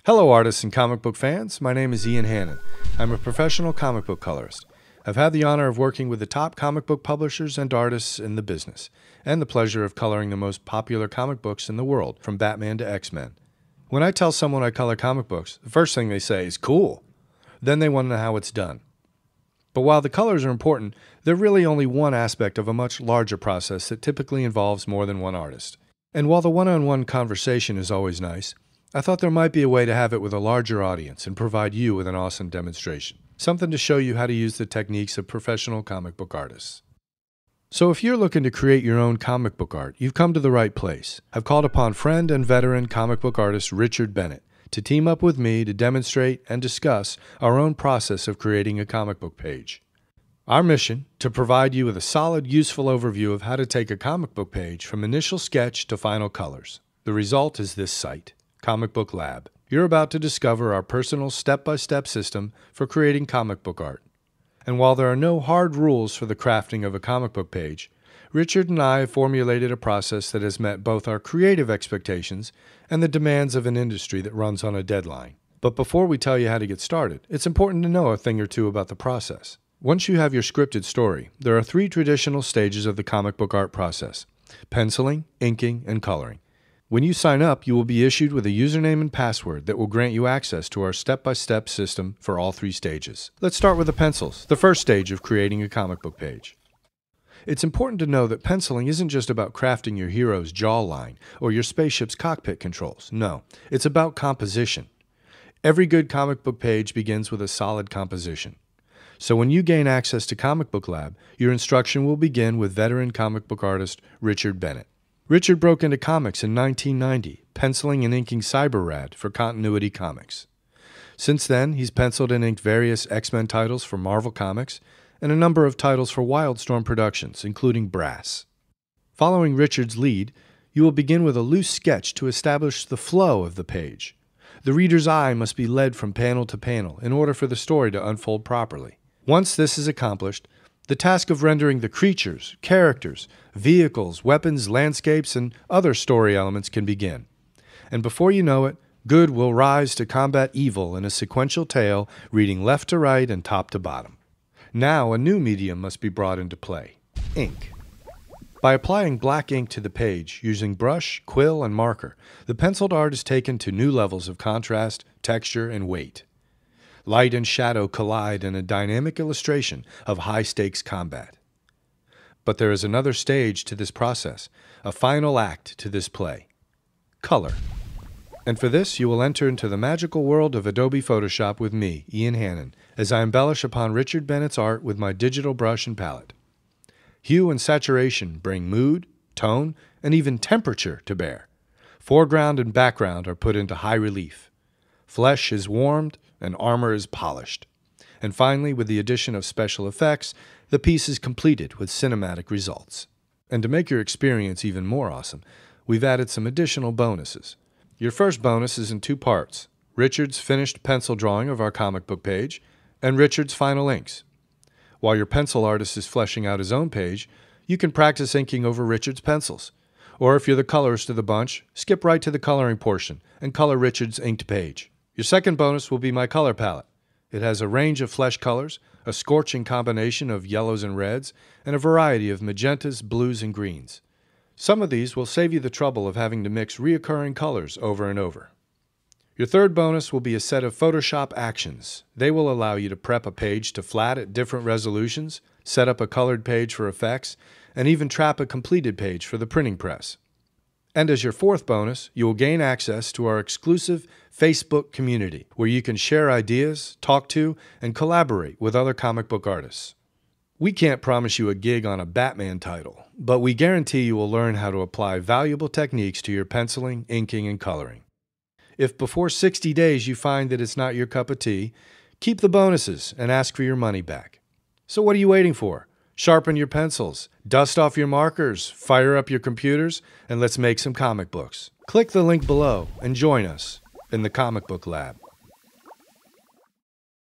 Hello artists and comic book fans, my name is Ian Hannin. I'm a professional comic book colorist. I've had the honor of working with the top comic book publishers and artists in the business, and the pleasure of coloring the most popular comic books in the world, from Batman to X-Men. When I tell someone I color comic books, the first thing they say is, "Cool." Then they want to know how it's done. But while the colors are important, they're really only one aspect of a much larger process that typically involves more than one artist. And while the one-on-one conversation is always nice, I thought there might be a way to have it with a larger audience and provide you with an awesome demonstration. Something to show you how to use the techniques of professional comic book artists. So if you're looking to create your own comic book art, you've come to the right place. I've called upon friend and veteran comic book artist Richard Bennett to team up with me to demonstrate and discuss our own process of creating a comic book page. Our mission, to provide you with a solid, useful overview of how to take a comic book page from initial sketch to final colors. The result is this site, Comic Book Lab. You're about to discover our personal step-by-step system for creating comic book art. And while there are no hard rules for the crafting of a comic book page, Richard and I have formulated a process that has met both our creative expectations and the demands of an industry that runs on a deadline. But before we tell you how to get started, it's important to know a thing or two about the process. Once you have your scripted story, there are 3 traditional stages of the comic book art process: penciling, inking, and coloring. When you sign up, you will be issued with a username and password that will grant you access to our step-by-step system for all 3 stages. Let's start with the pencils, the first stage of creating a comic book page. It's important to know that penciling isn't just about crafting your hero's jawline or your spaceship's cockpit controls. No, it's about composition. Every good comic book page begins with a solid composition. So when you gain access to Comic Book Lab, your instruction will begin with veteran comic book artist Richard Bennett. Richard broke into comics in 1990, penciling and inking Cyber-Rad for Continuity Comics. Since then, he's penciled and inked various X-Men titles for Marvel Comics and a number of titles for Wildstorm Productions, including Brass. Following Richard's lead, you will begin with a loose sketch to establish the flow of the page. The reader's eye must be led from panel to panel in order for the story to unfold properly. Once this is accomplished, the task of rendering the creatures, characters, vehicles, weapons, landscapes, and other story elements can begin. And before you know it, good will rise to combat evil in a sequential tale reading left to right and top to bottom. Now a new medium must be brought into play: ink. By applying black ink to the page using brush, quill, and marker, the penciled art is taken to new levels of contrast, texture, and weight. Light and shadow collide in a dynamic illustration of high-stakes combat. But there is another stage to this process, a final act to this play: color. And for this, you will enter into the magical world of Adobe Photoshop with me, Ian Hannin, as I embellish upon Richard Bennett's art with my digital brush and palette. Hue and saturation bring mood, tone, and even temperature to bear. Foreground and background are put into high relief. Flesh is warmed and armor is polished. And finally, with the addition of special effects, the piece is completed with cinematic results. And to make your experience even more awesome, we've added some additional bonuses. Your first bonus is in 2 parts: Richard's finished pencil drawing of our comic book page, and Richard's final inks. While your pencil artist is fleshing out his own page, you can practice inking over Richard's pencils. Or if you're the colorist of the bunch, skip right to the coloring portion and color Richard's inked page. Your second bonus will be my color palette. It has a range of flesh colors, a scorching combination of yellows and reds, and a variety of magentas, blues, and greens. Some of these will save you the trouble of having to mix reoccurring colors over and over. Your third bonus will be a set of Photoshop actions. They will allow you to prep a page to flat at different resolutions, set up a colored page for effects, and even trap a completed page for the printing press. And as your fourth bonus, you will gain access to our exclusive Facebook community, where you can share ideas, talk to, and collaborate with other comic book artists. We can't promise you a gig on a Batman title, but we guarantee you will learn how to apply valuable techniques to your penciling, inking, and coloring. If before 60 days you find that it's not your cup of tea, keep the bonuses and ask for your money back. So what are you waiting for? Sharpen your pencils, dust off your markers, fire up your computers, and let's make some comic books. Click the link below and join us in the Comic Book Lab.